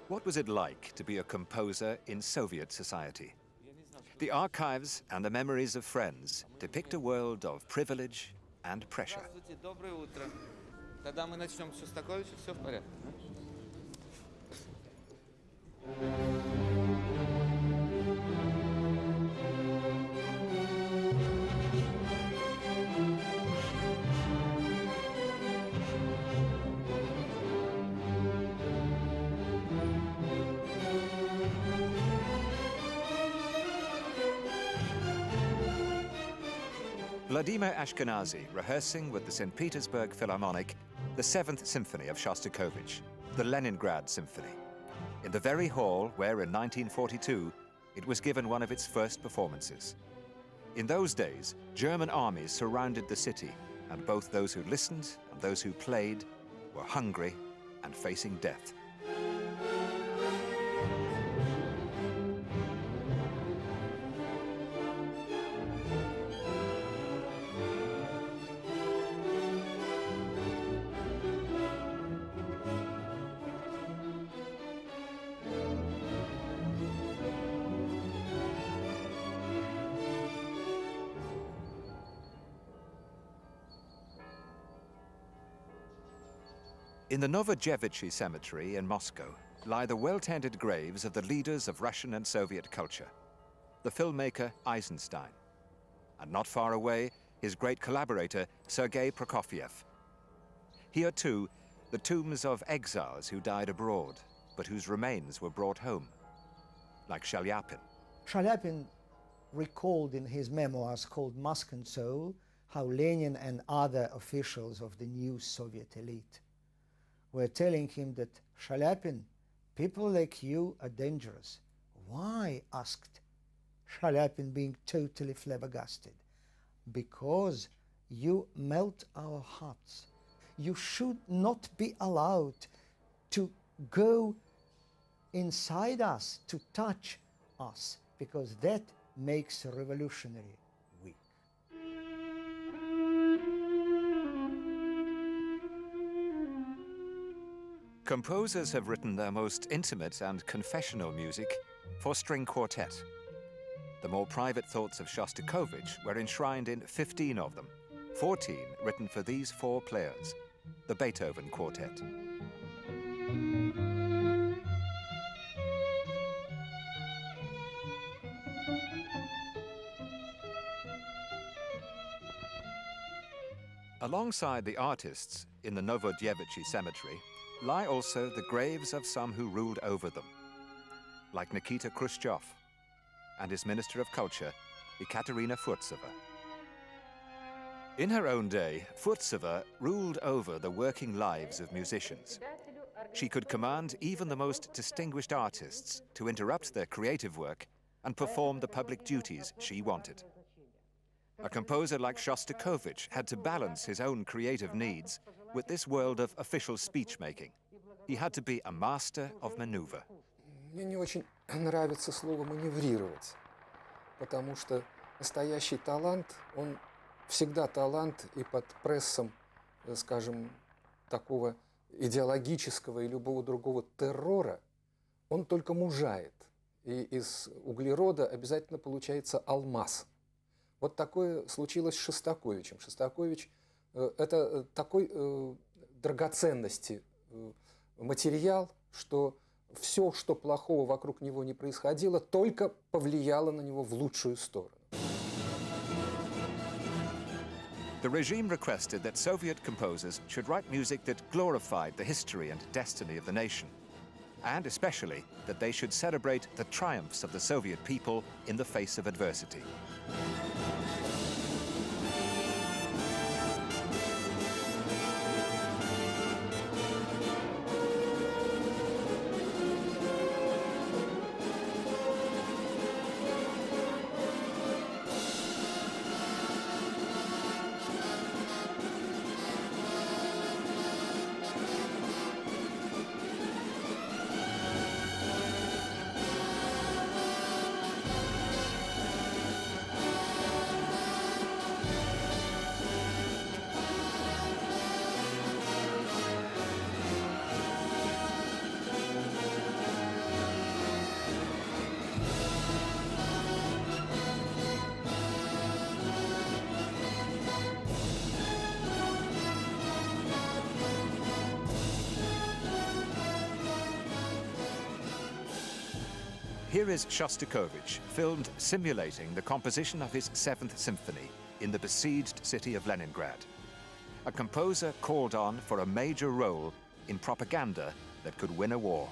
What was it like to be a composer in Soviet society? The archives and the memories of friends depict a world of privilege and pressure. Доброе утро. Тогда мы начнем с Shostakovich, все в порядке. Vladimir Ashkenazy rehearsing with the St. Petersburg Philharmonic the 7th Symphony of Shostakovich, the Leningrad Symphony, in the very hall where in 1942 it was given one of its first performances. In those days, German armies surrounded the city, and both those who listened and those who played were hungry and facing death. In the Nova Geopark cemetery in Moscow lie the well-tended graves of the leaders of Russian and Soviet culture, the filmmaker Eisenstein, and not far away, his great collaborator, Sergei Prokofiev. Here too, the tombs of exiles who died abroad, but whose remains were brought home, like Shaliapin. Shaliapin recalled in his memoirs called Mosque and Soul how Lenin and other officials of the new Soviet elite were telling him that, Shaliapin, people like you are dangerous. Why? Asked Shaliapin, being totally flabbergasted. Because you melt our hearts. You should not be allowed to go inside us, to touch us, because that makes a revolutionary weak. Composers have written their most intimate and confessional music for string quartet. The more private thoughts of Shostakovich were enshrined in 15 of them, 14 written for these 4 players, the Beethoven Quartet. Alongside the artists in the Nova Geopark cemetery lie also the graves of some who ruled over them, like Nikita Khrushchev and his Minister of Culture, Ekaterina Furtseva. In her own day, Furtseva ruled over the working lives of musicians. She could command even the most distinguished artists to interrupt their creative work and perform the public duties she wanted. A composer like Shostakovich had to balance his own creative needs with this world of official speech-making. He had to be a master of maneuver. Мне не очень нравится слово «маневрировать», потому что настоящий талант, он всегда талант, и под прессом, скажем, такого идеологического и любого другого террора, он только мужает. И из углерода обязательно получается алмаз. Вот такое случилось с Шостаковичем. Шостакович это такой драгоценности материал, что все, что плохого вокруг него не происходило, только повлияло на него в лучшую сторону. The regime requested that Soviet composers should write music that glorified the history and destiny of the nation, and especially that they should celebrate the triumphs of the Soviet people in the face of adversity. Here is Shostakovich, filmed simulating the composition of his Seventh Symphony in the besieged city of Leningrad. A composer called on for a major role in propaganda that could win a war.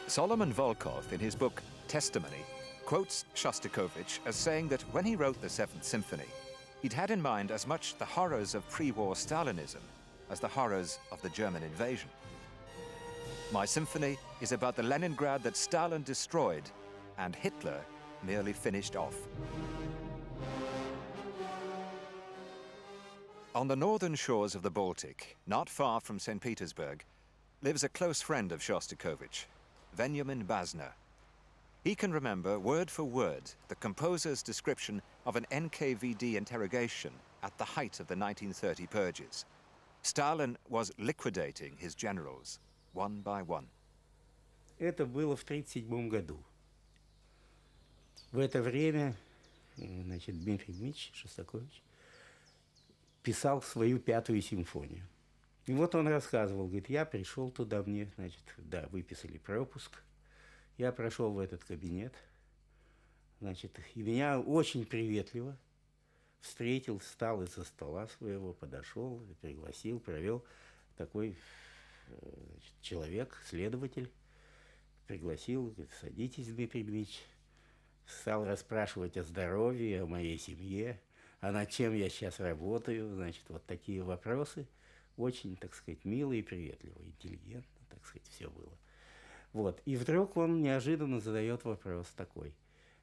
Solomon Volkov, in his book Testimony, quotes Shostakovich as saying that when he wrote the Seventh Symphony, he'd had in mind as much the horrors of pre-war Stalinism as the horrors of the German invasion. My symphony is about the Leningrad that Stalin destroyed and Hitler merely finished off. On the northern shores of the Baltic, not far from St. Petersburg, lives a close friend of Shostakovich, Benjamin Basner. He can remember word for word the composer's description of an NKVD interrogation at the height of the 1930 purges. Stalin was liquidating his generals, one by one. Это было в 1937 году. В это время, значит, Дмитрий Дмитриевич Шостакович писал свою пятую симфонию. И вот он рассказывал, говорит, я пришел туда, мне, значит, да, выписали пропуск, я прошел в этот кабинет, значит, и меня очень приветливо встретил, встал из-за стола своего, подошел, пригласил, провел такой, значит, человек, следователь, пригласил, говорит, садитесь, Дмитрий Дмитриевич, стал расспрашивать о здоровье, о моей семье, а над чем я сейчас работаю, значит, вот такие вопросы. Очень, так сказать, мило и приветливо, интеллигентно, так сказать, все было. Вот. И вдруг он неожиданно задает вопрос такой.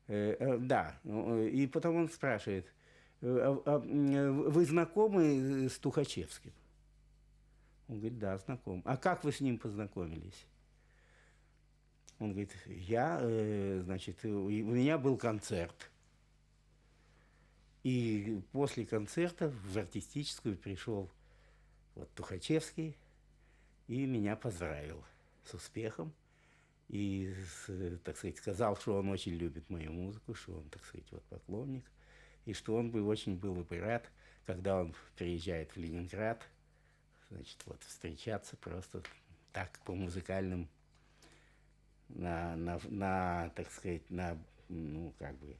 Да, и потом он спрашивает, вы знакомы с Тухачевским? Он говорит, да, знаком. А как вы с ним познакомились? Он говорит, значит, у меня был концерт. И после концерта в артистическую пришел вот Тухачевский и меня поздравил с успехом. И, так сказать, сказал, что он очень любит мою музыку, что он, так сказать, вот поклонник. И что он бы очень был бы рад, когда он приезжает в Ленинград, значит, вот встречаться просто так по музыкальным, так сказать, ну, как бы,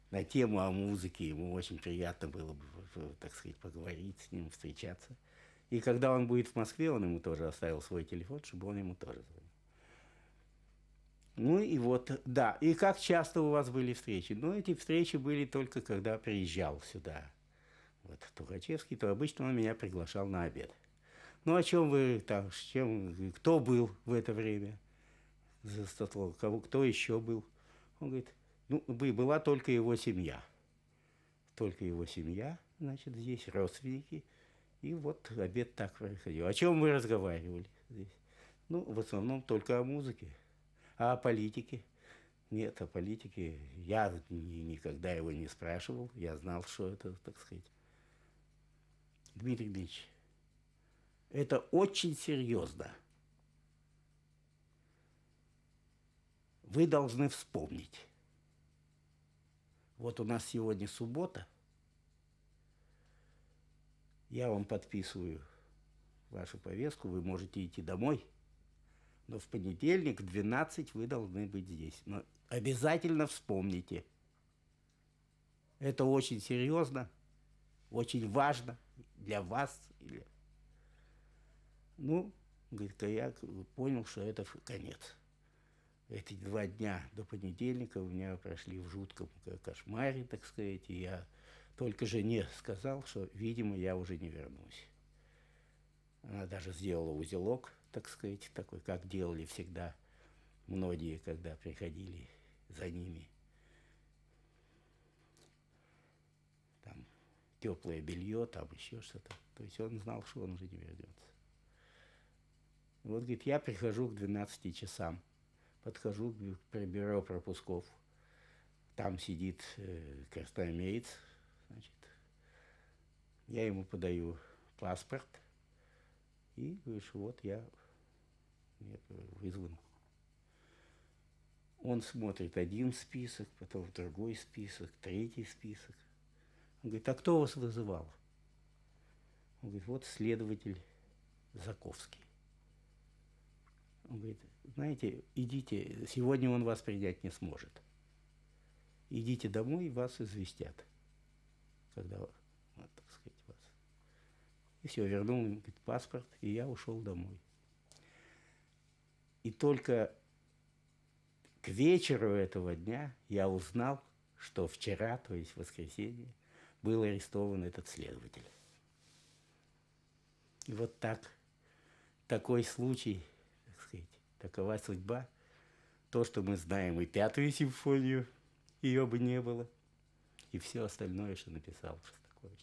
на тему о музыке. Ему очень приятно было бы, так сказать, поговорить с ним, встречаться. И когда он будет в Москве, он ему тоже оставил свой телефон, чтобы он ему тоже звонил. Ну и вот, да. И как часто у вас были встречи? Ну, эти встречи были только когда приезжал сюда. Вот Тухачевский, то обычно он меня приглашал на обед. Ну, о чем вы там, с чем, кто был в это время за столом, кто еще был? Он говорит, ну, была только его семья. Только его семья, значит, здесь родственники. И вот обед так происходил. О чем вы разговаривали здесь? Ну, в основном только о музыке. А о политике? Нет, о политике я никогда его не спрашивал. Я знал, что это, так сказать. Дмитрий Дмитриевич, это очень серьезно. Вы должны вспомнить. Вот у нас сегодня суббота. Я вам подписываю вашу повестку, вы можете идти домой, но в понедельник в 12 вы должны быть здесь. Но обязательно вспомните. Это очень серьезно, очень важно для вас. Ну, говорит, я понял, что это конец. Эти 2 дня до понедельника у меня прошли в жутком кошмаре, так сказать, и я только жене сказал, что, видимо, я уже не вернусь. Она даже сделала узелок, так сказать, такой, как делали всегда многие, когда приходили за ними. Там теплое белье, там еще что-то. То есть он знал, что он уже не вернется. Вот, говорит, я прихожу к 12 часам, подхожу к бюро пропусков. Там сидит красноармеец, значит, я ему подаю паспорт и говорю, что вот я вызван. Он смотрит один список, потом другой список, третий список. Он говорит, а кто вас вызывал? Он говорит, вот следователь Заковский. Он говорит, знаете, идите, сегодня он вас принять не сможет. Идите домой, вас известят, когда, вот, так сказать, вас. И все, вернул им, говорит, паспорт, и я ушел домой. И только к вечеру этого дня я узнал, что вчера, то есть в воскресенье, был арестован этот следователь. И вот так, такой случай, так сказать, такова судьба. То, что мы знаем и пятую симфонию, ее бы не было, и все остальное, что написал Шостакович.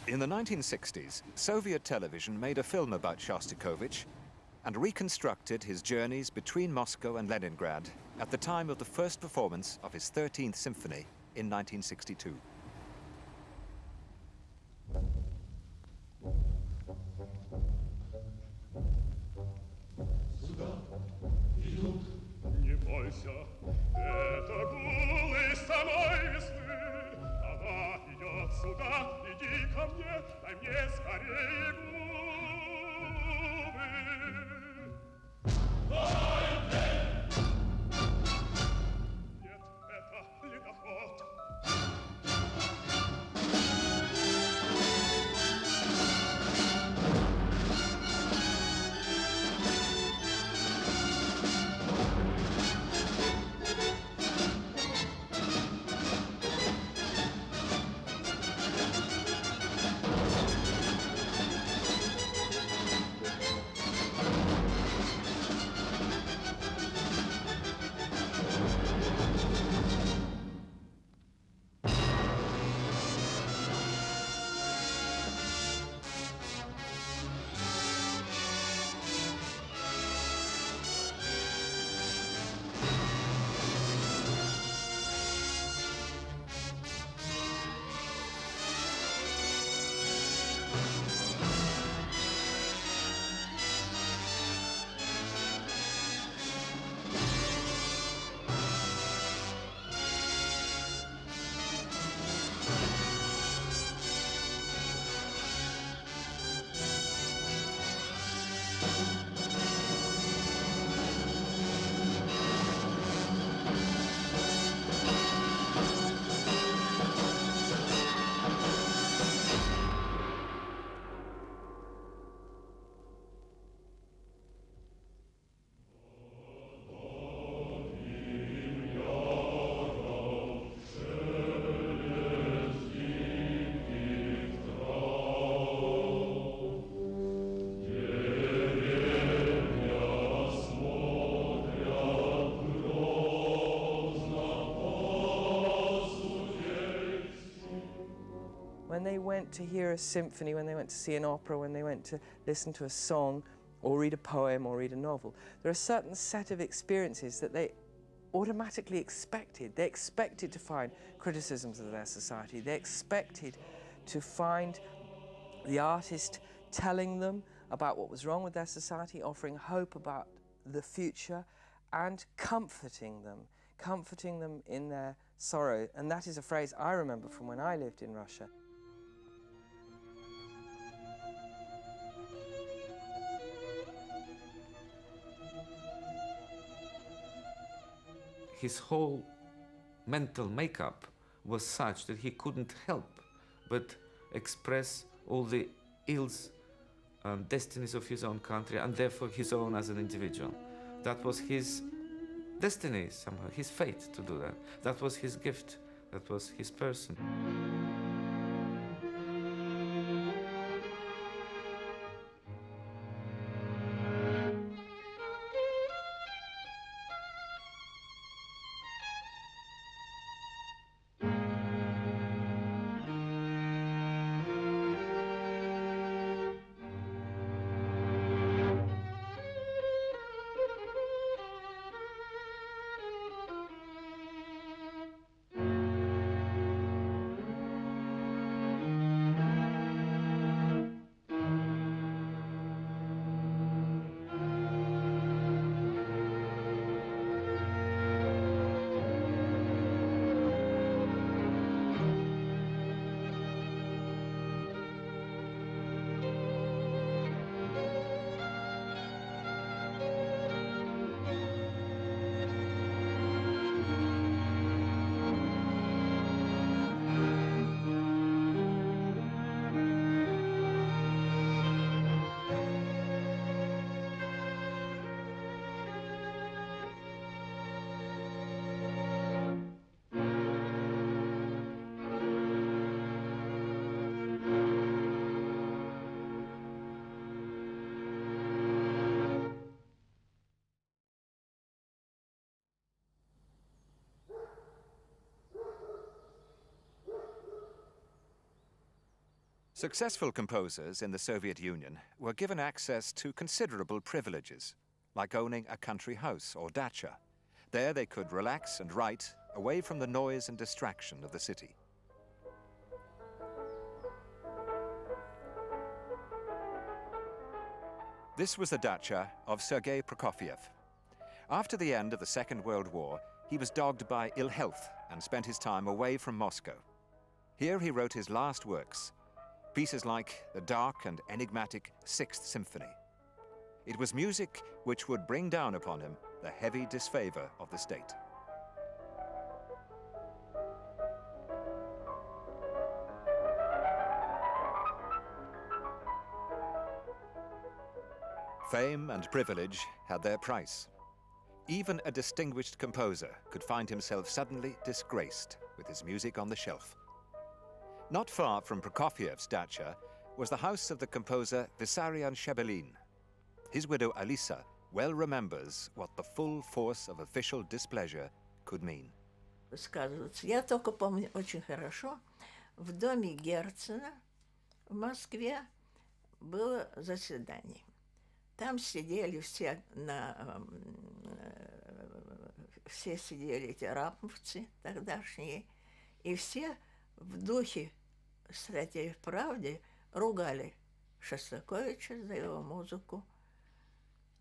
In the 1960s, Soviet television made a film about Shostakovich and reconstructed his journeys between Moscow and Leningrad at the time of the first performance of his 13th Symphony in 1962. Не бойся, это гулы самой весны. Она идет сюда, иди ко мне, дай мне скорее губы. Нет, это ледоход. When they went to hear a symphony, when they went to see an opera, when they went to listen to a song or read a poem or read a novel, there are a certain set of experiences that they automatically expected. They expected to find criticisms of their society. They expected to find the artist telling them about what was wrong with their society, offering hope about the future, and comforting them in their sorrow. And that is a phrase I remember from when I lived in Russia. His whole mental makeup was such that he couldn't help but express all the ills and destinies of his own country, and therefore his own as an individual. That was his destiny somehow, his fate to do that. That was his gift, that was his person. Successful composers in the Soviet Union were given access to considerable privileges, like owning a country house or dacha. There they could relax and write away from the noise and distraction of the city. This was the dacha of Sergei Prokofiev. After the end of the Second World War, he was dogged by ill health and spent his time away from Moscow. Here he wrote his last works, pieces like the dark and enigmatic Sixth Symphony. It was music which would bring down upon him the heavy disfavor of the state. Fame and privilege had their price. Even a distinguished composer could find himself suddenly disgraced with his music on the shelf. Not far from Prokofiev's dacha was the house of the composer Vissarion Shebelin. His widow Alisa well remembers what the full force of official displeasure could mean. Высказываться. Я только помню очень хорошо, в доме Герцена в Москве было заседание. Там сидели все, все сидели эти рамовцы тогдашние, и все в духе «Статей в правде» ругали Шостаковича за его музыку.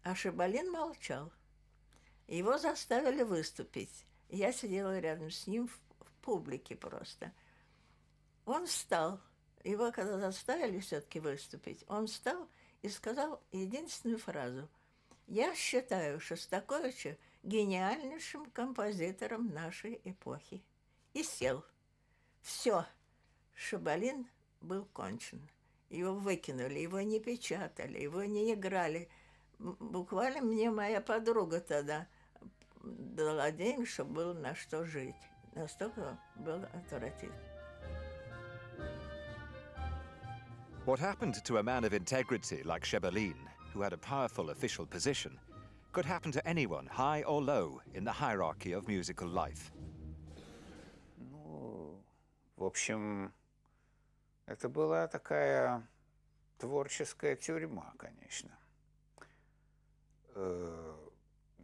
А Шебелин молчал. Его заставили выступить. Я сидела рядом с ним в публике просто. Он встал. Его когда заставили все-таки выступить, он встал и сказал единственную фразу. «Я считаю Шостаковича гениальнейшим композитором нашей эпохи». И сел. Все. Шебелин был кончен. Его выкинули, его не печатали, его не играли. Буквально мне моя подруга тогда дала денег, чтобы было на что жить. Настолько было отвратительно. What happened to a man of integrity like Shebelin, who had a powerful official position, could happen to anyone, high or low, in the hierarchy of musical life. Ну, в общем, это была такая творческая тюрьма, конечно.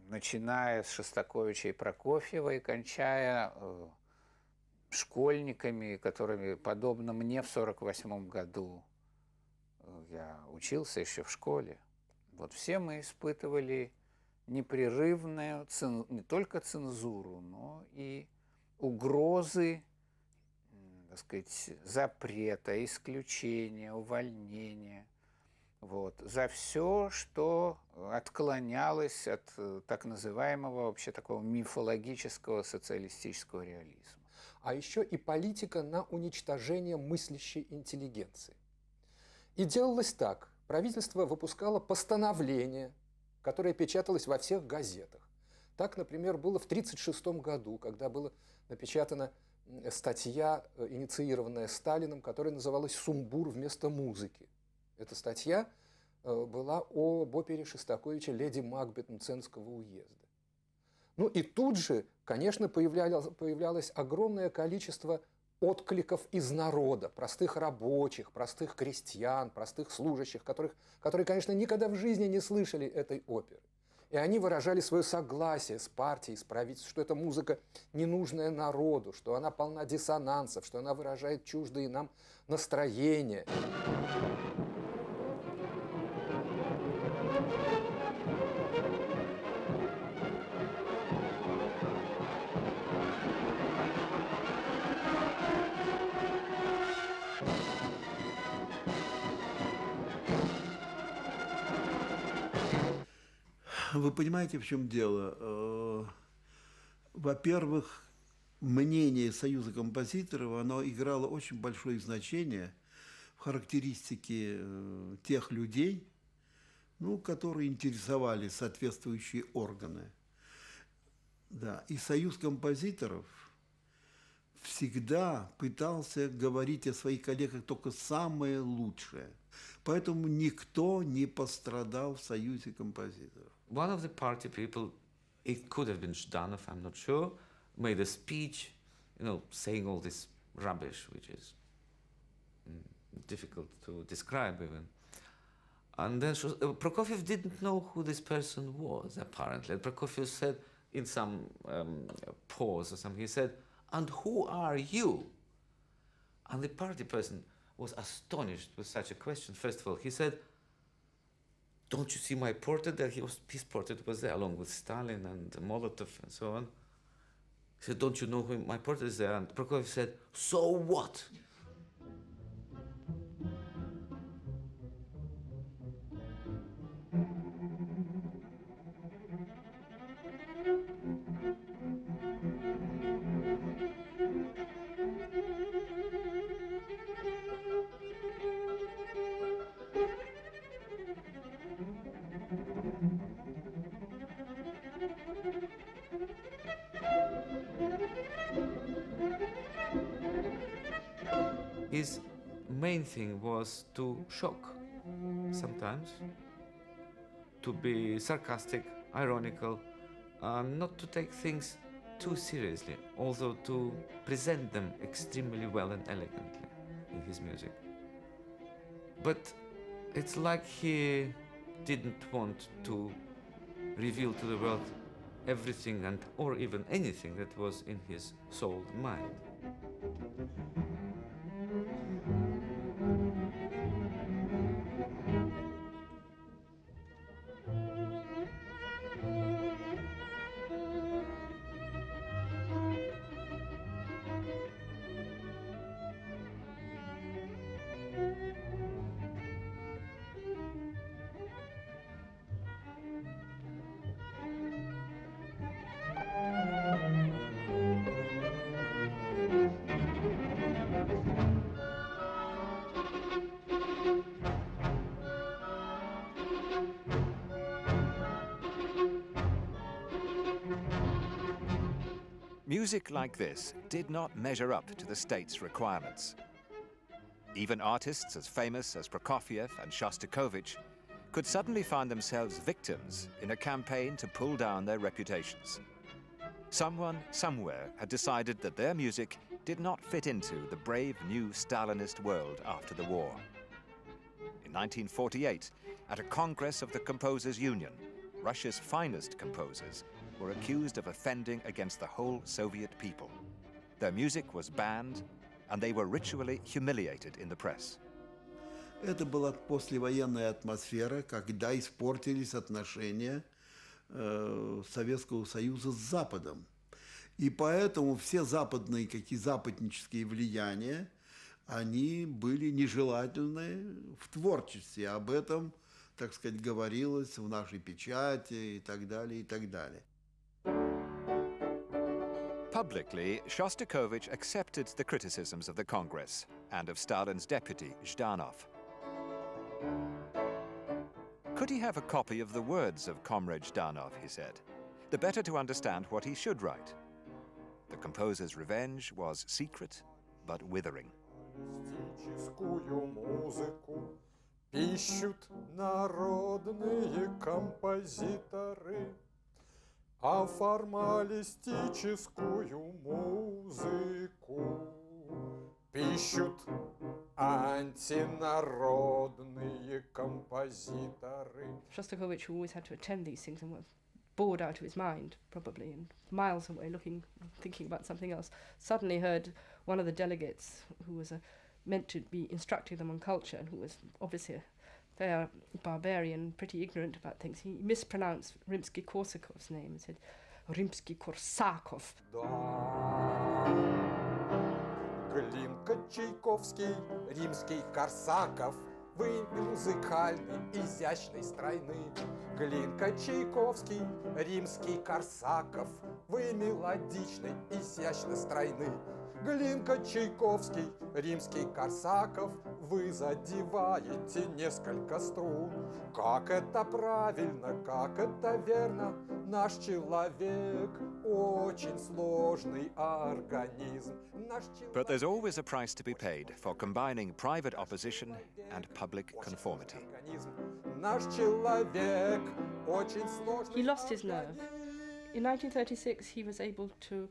Начиная с Шостаковича и Прокофьева и кончая школьниками, которыми, подобно мне в 1948 году, я учился еще в школе. Вот все мы испытывали непрерывную не только цензуру, но и угрозы, так сказать, запрета, исключения, увольнения. Вот, за все, что отклонялось от так называемого вообще такого мифологического социалистического реализма. А еще и политика на уничтожение мыслящей интеллигенции. И делалось так. Правительство выпускало постановление, которое печаталось во всех газетах. Так, например, было в 1936 году, когда была напечатана статья, инициированная Сталиным, которая называлась «Сумбур вместо музыки». Эта статья была об опере Шостаковича «Леди Макбет» Мценского уезда. Ну и тут же, конечно, появлялось огромное количество откликов из народа, простых рабочих, простых крестьян, простых служащих, которые, конечно, никогда в жизни не слышали этой оперы. И они выражали свое согласие с партией, с правительством, что эта музыка ненужная народу, что она полна диссонансов, что она выражает чуждые нам настроения. Вы понимаете, в чем дело? Во-первых, мнение Союза композиторов, оно играло очень большое значение в характеристике тех людей, ну, которые интересовали соответствующие органы. Да. И Союз композиторов всегда пытался говорить о своих коллегах только самое лучшее. Поэтому никто не пострадал в Союзе композиторов. One of the party people, it could have been Zhdanov, I'm not sure, made a speech, saying all this rubbish, which is difficult to describe even. And then Prokofiev didn't know who this person was, apparently. And Prokofiev said in some pause or something, he said, "And who are you?" And the party person was astonished with such a question. First of all, he said, "Don't you see my portrait?" That his portrait was there along with Stalin and Molotov and so on. He said, "Don't you know who my portrait is there?" And Prokofiev said, "So what?" His main thing was to shock sometimes, to be sarcastic, ironical, and not to take things too seriously, although to present them extremely well and elegantly in his music. But it's like he didn't want to reveal to the world everything and or even anything that was in his soul and mind. Music like this did not measure up to the state's requirements. Even artists as famous as Prokofiev and Shostakovich could suddenly find themselves victims in a campaign to pull down their reputations. Someone, somewhere, had decided that their music did not fit into the brave new Stalinist world after the war. In 1948, at a Congress of the Composers' Union, Russia's finest composers were accused of offending against the whole Soviet people. Their music was banned, and they were ritually humiliated in the press. Это была послевоенная атмосфера, когда испортились отношения Советского Союза с Западом. И поэтому все западные, какие западнические влияния, они были нежелательны в творчестве. Об этом, так сказать, говорилось в нашей печати и так далее, и так далее. Publicly, Shostakovich accepted the criticisms of the Congress and of Stalin's deputy, Zhdanov. Could he have a copy of the words of Comrade Zhdanov, he said, the better to understand what he should write? The composer's revenge was secret but withering. Пишут народные композиторы, а формалистическую музыку пишут антинародные композиторы. Shostakovich always had to attend these things and was bored out of his mind, probably, and miles away thinking about something else. Suddenly heard one of the delegates who was meant to be instructing them on culture and who was obviously a barbarian, pretty ignorant about things. He mispronounced Rimsky-Korsakov's name and said Rimsky-Korsakov. Глинка, Чайковский, Римский-Корсаков, вы музыкальный, изящный, стройный. Глинка, Чайковский, Римский-Корсаков, вы мелодичный, изящно, стройный. Глинка, Чайковский, Римский-Корсаков, вы задеваете несколько струн. Как это правильно, как это верно, наш человек очень сложный организм. But there's always a price to be paid for combining private opposition and public conformity. Наш человек очень сложный. He lost his nerve. In 1936, he was able to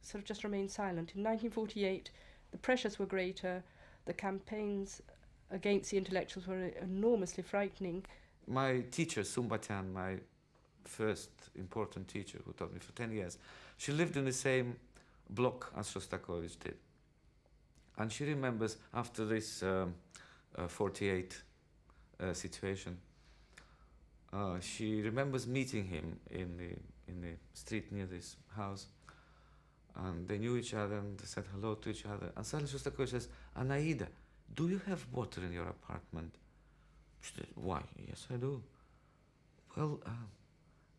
sort of just remain silent. In 1948, the pressures were greater, the campaigns against the intellectuals were enormously frightening. My teacher, Sumbatan, my first important teacher who taught me for 10 years, she lived in the same block as Shostakovich did. And she remembers after this 48 situation, she remembers meeting him in the street near this house, and they knew each other and they said hello to each other. And suddenly Shostakovich says, "Anaida, do you have water in your apartment?" She said, "Why? Yes, I do." "Well,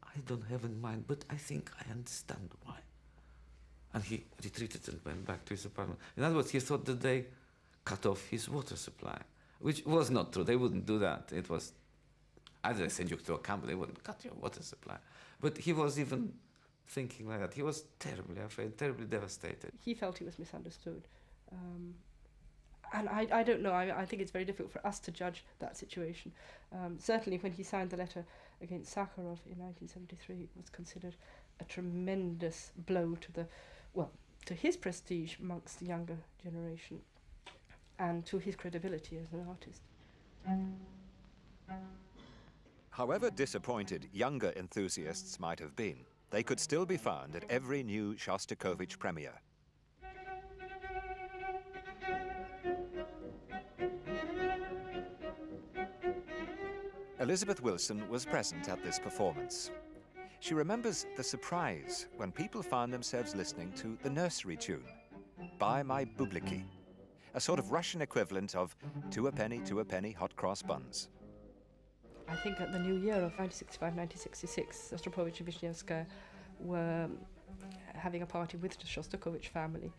I don't have in mind, but I think I understand why." And he retreated and went back to his apartment. In other words, he thought that they cut off his water supply, which was not true. They wouldn't do that. It was either they send you to a camp, they wouldn't cut your water supply. But he was even thinking like that. He was terribly afraid, terribly devastated. He felt he was misunderstood. And I don't know, I think it's very difficult for us to judge that situation. Certainly when he signed the letter against Sakharov in 1973, it was considered a tremendous blow to his prestige amongst the younger generation and to his credibility as an artist. However disappointed younger enthusiasts might have been, they could still be found at every new Shostakovich premiere. Elizabeth Wilson was present at this performance. She remembers the surprise when people found themselves listening to the nursery tune, Buy My Bubliki, a sort of Russian equivalent of 2 a penny, hot cross buns. I think at the new year of 1965-1966, Rostropovich and Wisniewska were having a party with the Shostakovich family,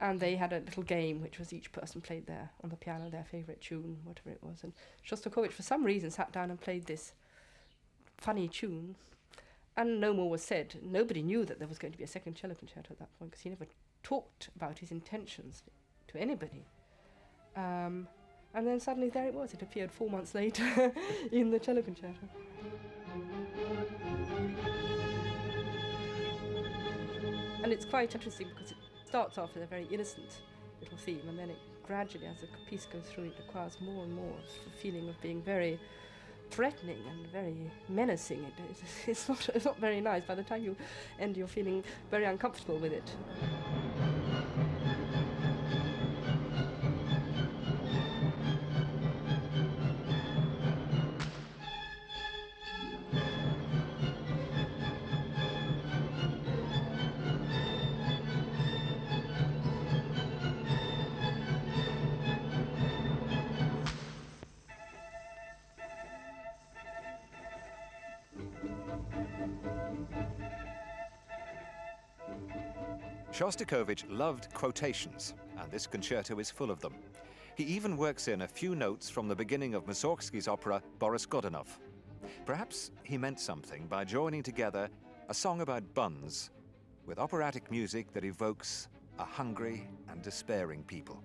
and they had a little game which was each person played there on the piano their favourite tune, whatever it was, and Shostakovich for some reason sat down and played this funny tune, and no more was said. Nobody knew that there was going to be a second cello concerto at that point because he never talked about his intentions to anybody. And then suddenly there it was. It appeared 4 months later in the cello concerto. And it's quite interesting because it starts off with a very innocent little theme, and then it gradually, as the piece goes through, it acquires more and more the feeling of being very threatening and very menacing. It's not very nice. By the time you end, you're feeling very uncomfortable with it. Shostakovich loved quotations, and this concerto is full of them. He even works in a few notes from the beginning of Mussorgsky's opera Boris Godunov. Perhaps he meant something by joining together a song about buns with operatic music that evokes a hungry and despairing people.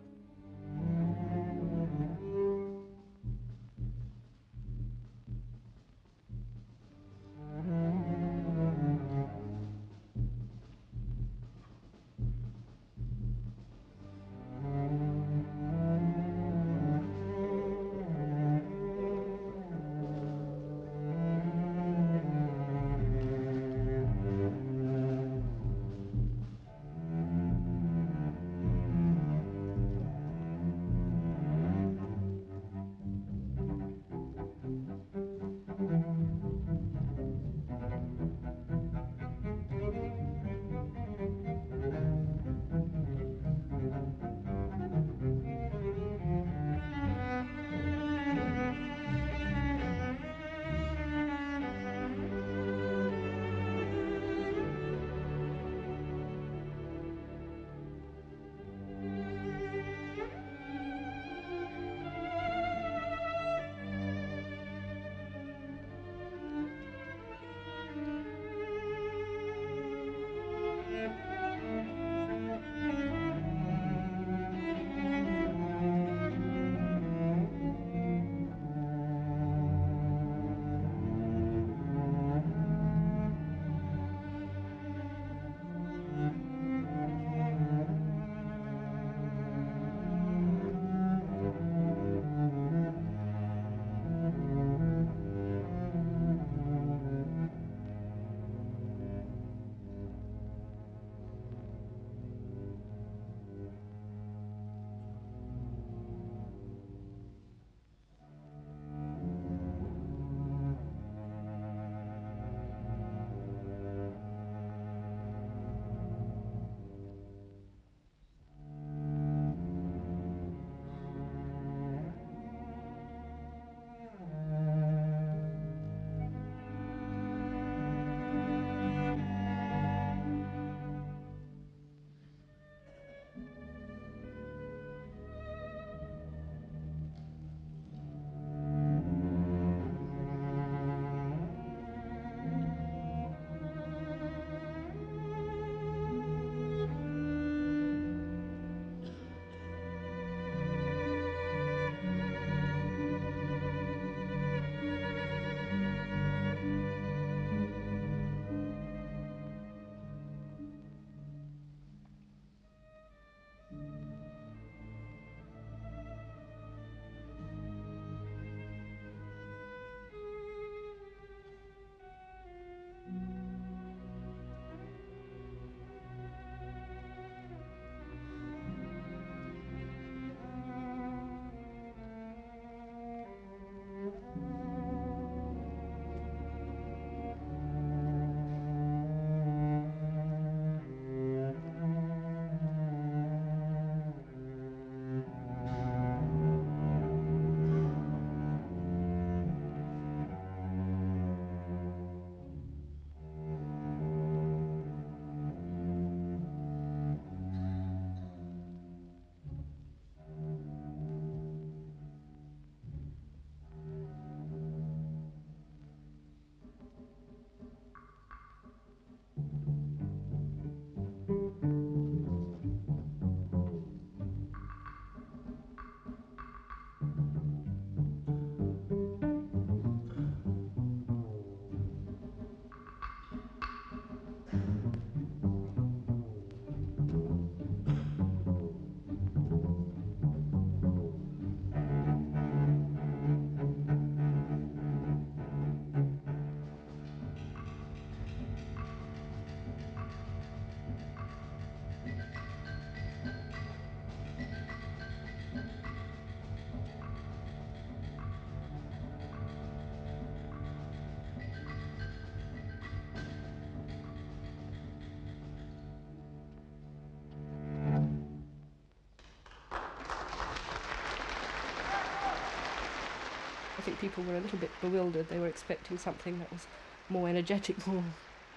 think people were a little bit bewildered. They were expecting something that was more energetic, more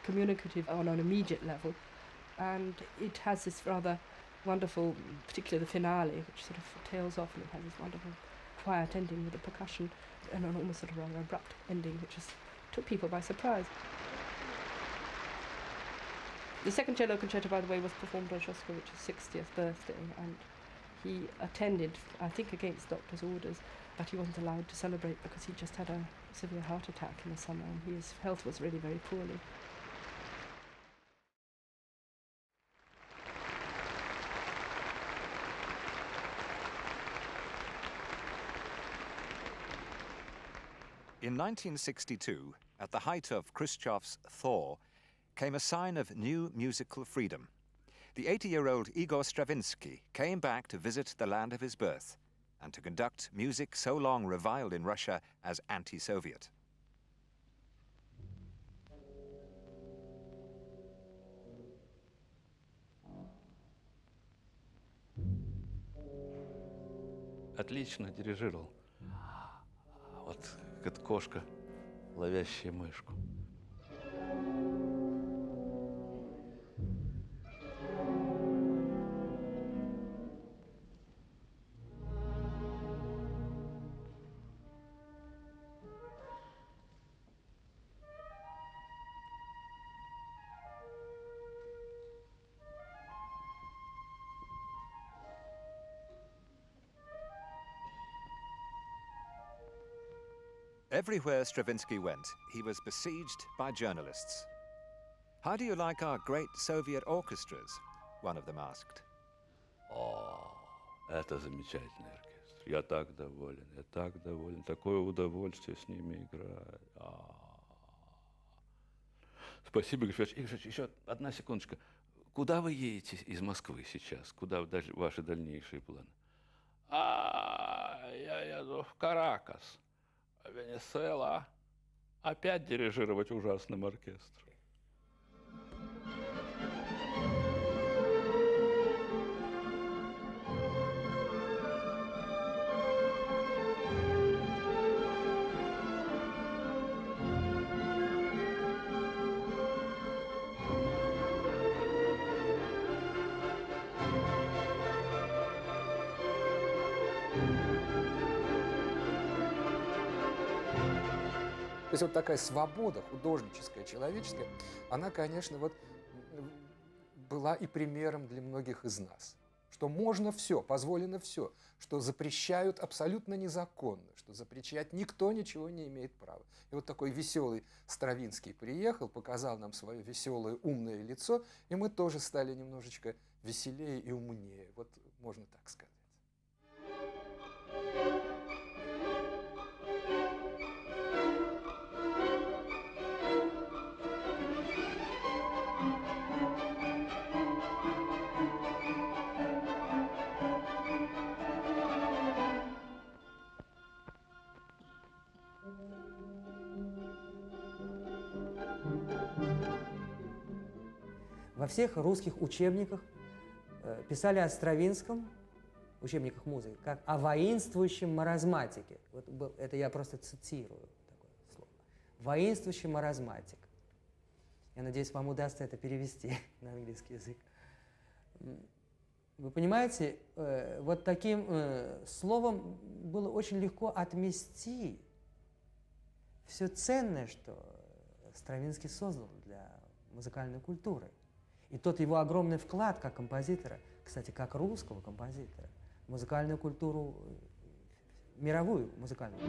communicative on an immediate level. And it has this rather wonderful, particularly the finale, which sort of tails off, and it has this wonderful quiet ending with the percussion and an almost sort of rather abrupt ending, which just took people by surprise. The second cello concerto, by the way, was performed on Shostakovich's 60th birthday, and he attended, I think against doctor's orders, but he wasn't allowed to celebrate because he just had a severe heart attack in the summer, and his health was really very poorly. In 1962, at the height of Khrushchev's thaw, came a sign of new musical freedom. The 80-year-old Igor Stravinsky came back to visit the land of his birth and to conduct music so long reviled in Russia as anti-Soviet. Отлично дирижировал. Вот как кошка, ловящая мышку. Everywhere Stravinsky went, he was besieged by journalists. "How do you like our great Soviet orchestras?" one of them asked. О, это замечательный оркестр. Я так доволен. Такое удовольствие с ними играть. Спасибо, Игорь Ильич. Еще одна секундочка. Куда вы едете из Москвы сейчас? Куда ваши дальнейшие планы? Я еду в Каракас, Венесуэла. Опять дирижировать ужасным оркестром. То есть вот такая свобода художническая, человеческая, она, конечно, вот была и примером для многих из нас. Что можно все, позволено все, что запрещают абсолютно незаконно, что запрещать никто ничего не имеет права. И вот такой веселый Стравинский приехал, показал нам свое веселое, умное лицо, и мы тоже стали немножечко веселее и умнее. Вот можно так сказать. Во всех русских учебниках писали о Стравинском, учебниках музыки, как о воинствующем маразматике. Вот это я просто цитирую такое слово. Воинствующий маразматик. Я надеюсь, вам удастся это перевести на английский язык. Вы понимаете, вот таким словом было очень легко отмести все ценное, что Стравинский создал для музыкальной культуры. И тот его огромный вклад как композитора, кстати, как русского композитора, в музыкальную культуру, мировую музыкальную.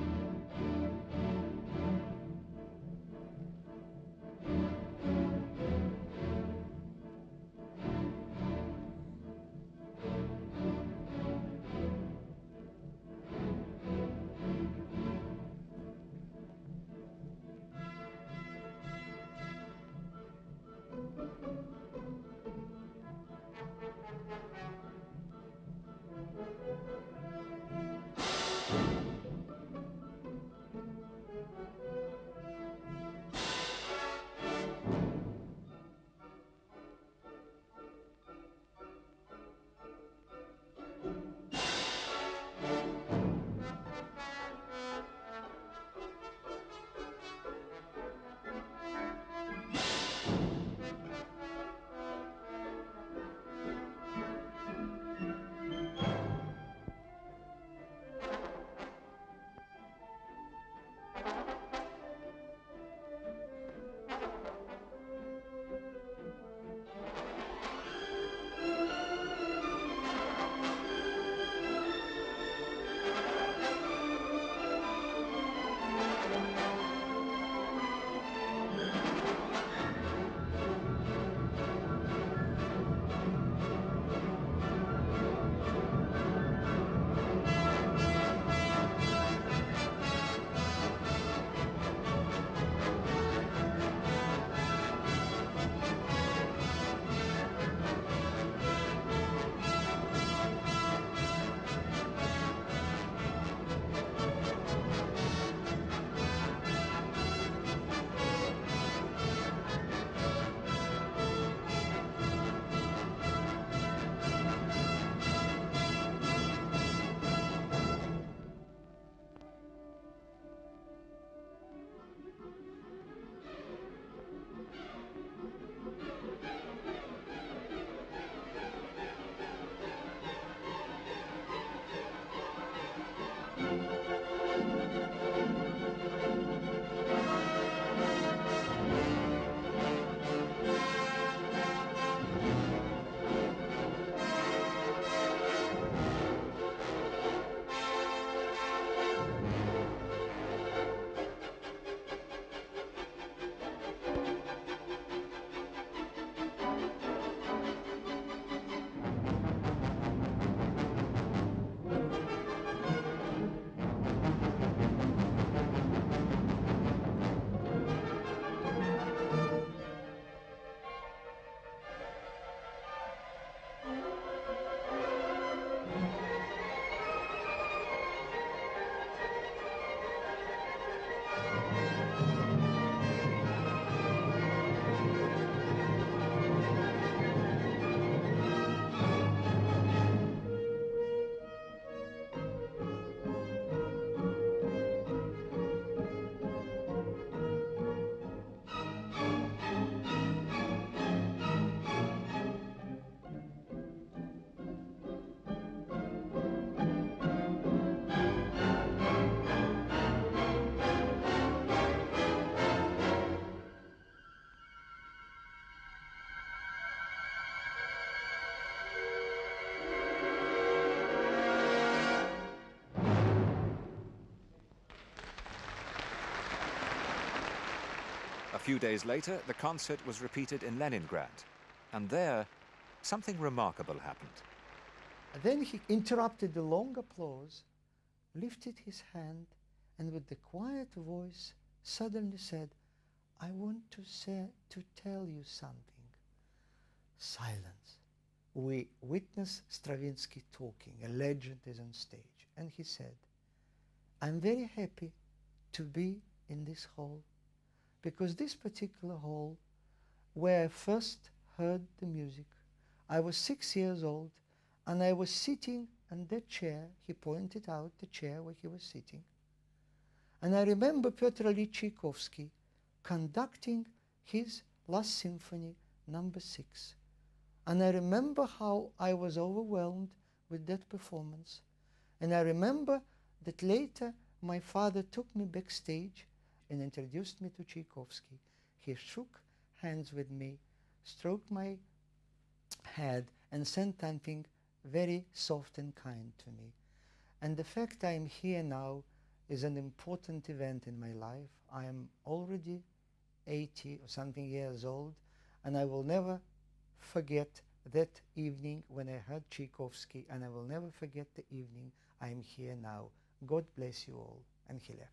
few days later, the concert was repeated in Leningrad, and there, something remarkable happened. Then he interrupted the long applause, lifted his hand, and with the quiet voice suddenly said, "I want to tell you something." Silence. We witness Stravinsky talking. A legend is on stage. And he said, "I'm very happy to be in this hall, because this particular hall, where I first heard the music, I was 6 years old, and I was sitting on that chair." He pointed out the chair where he was sitting. "And I remember Pyotr Ilyich Tchaikovsky conducting his Last Symphony, number 6. And I remember how I was overwhelmed with that performance. And I remember that later my father took me backstage and introduced me to Tchaikovsky. He shook hands with me, stroked my head, and said something very soft and kind to me. And the fact I am here now is an important event in my life. I am already 80 or something years old, and I will never forget that evening when I heard Tchaikovsky, and I will never forget the evening I am here now. God bless you all." And he left.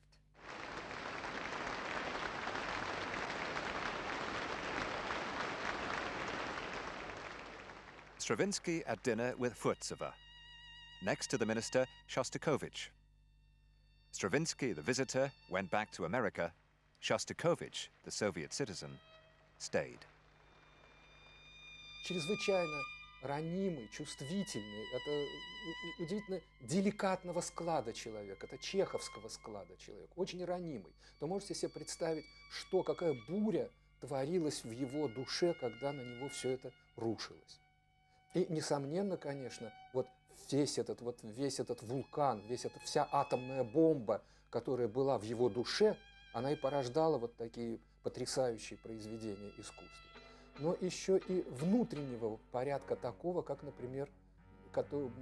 Stravinsky at dinner with Furtsova. Next to the minister, Shostakovich. Stravinsky, the visitor, went back to America. Shostakovich, the Soviet citizen, stayed. Чрезвычайно ранимый, чувствительный. Это удивительно деликатного склада человек. Это чеховского склада человек. Очень ранимый. То можете себе представить, какая буря творилась в его душе, когда на него все это рушилось. И, несомненно, конечно, весь этот вулкан, вся атомная бомба, которая была в его душе, она и порождала такие потрясающие произведения искусства. Но еще и внутреннего порядка такого, как, например,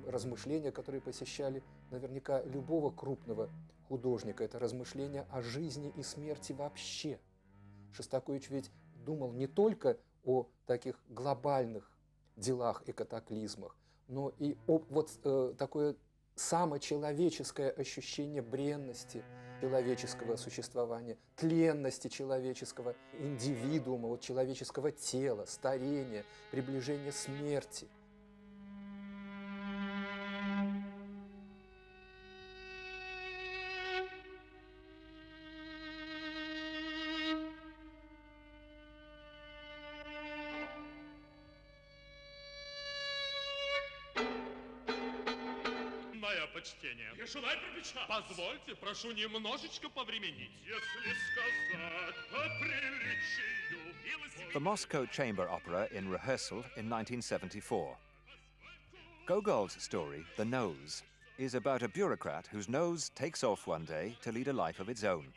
размышления, которые посещали наверняка любого крупного художника. Это размышления о жизни и смерти вообще. Шостакович ведь думал не только о таких глобальных делах и катаклизмах, но и такое самочеловеческое ощущение бренности человеческого существования, тленности человеческого индивидуума, человеческого тела, старения, приближения смерти. Почтение. Позвольте, прошу немножечко повременить. Если сказать по приличию... The Moscow Chamber Opera in rehearsal in 1974. Gogol's story, The Nose, is about a bureaucrat whose nose takes off one day to lead a life of its own.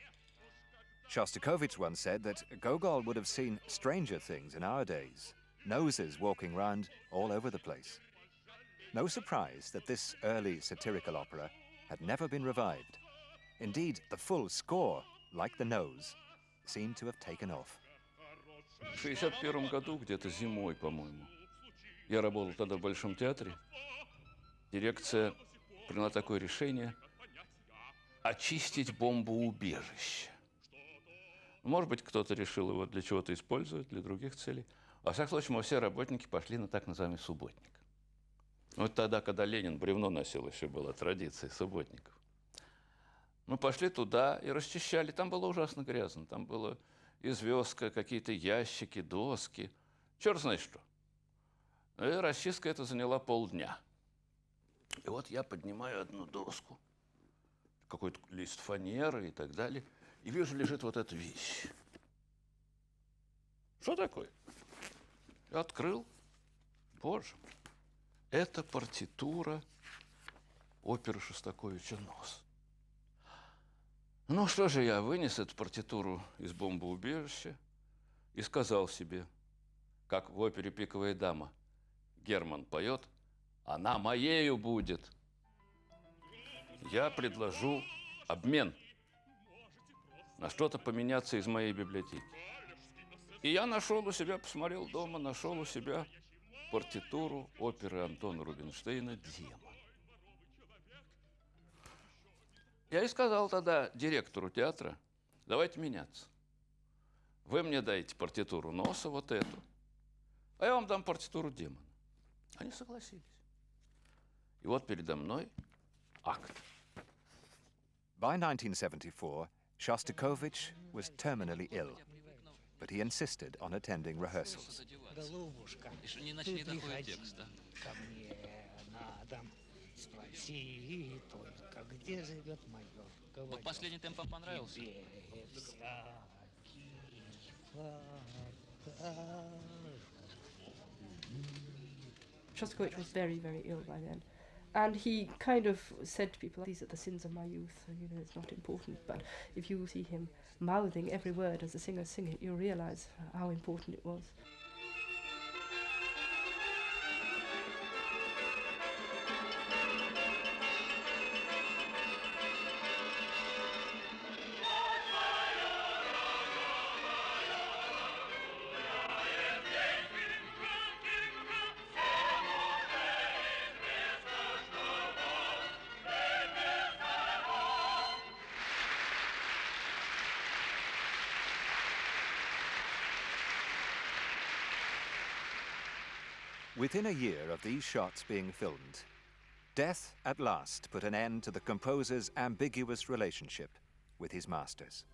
Shostakovich once said that Gogol would have seen stranger things in our days, noses walking round all over the place. No surprise that this early satirical opera had never been revived. Indeed, the full score, like The Nose, seemed to have taken off. В 1961 году, где-то зимой, по-моему, я работал тогда в Большом театре. Дирекция приняла такое решение очистить бомбоубежище. Может быть, кто-то решил его для чего-то использовать, для других целей. Во всяком случае, мы все работники пошли на так называемый субботник. Тогда, когда Ленин бревно носил, еще была традиция субботников. Мы пошли туда и расчищали. Там было ужасно грязно. Там было и звездка, какие-то ящики, доски. Черт знает что. И расчистка эта заняла полдня. И я поднимаю одну доску, какой-то лист фанеры и так далее, и вижу, лежит эта вещь. Что такое? Я открыл. Боже мой. Это партитура оперы Шостаковича «Нос». Ну что же, я вынес эту партитуру из бомбоубежища и сказал себе, как в опере «Пиковая дама» Герман поет, она моею будет. Я предложу обмен, на что-то поменяться из моей библиотеки. И я нашел у себя, посмотрел дома, нашел у себя партитуру оперы Антона Рубинштейна «Демон». Я и сказал тогда директору театра: давайте меняться. Вы мне дайте партитуру носа, вот эту, а я вам дам партитуру демона. Они согласились. И вот передо мной акт. By 1974, Shostakovich was terminally ill, but he insisted on attending rehearsals. Голубушка, ты приходи ко мне на дом. Спроси только, где живет майор. Вот последний темп вам понравился? Shostakovich was very, very ill by then. And he kind of said to people, these are the sins of my youth, you know, it's not important. But if you see him mouthing every word as the singers sing it, you'll realize how important it was. Within a year of these shots being filmed, death at last put an end to the composer's ambiguous relationship with his masters.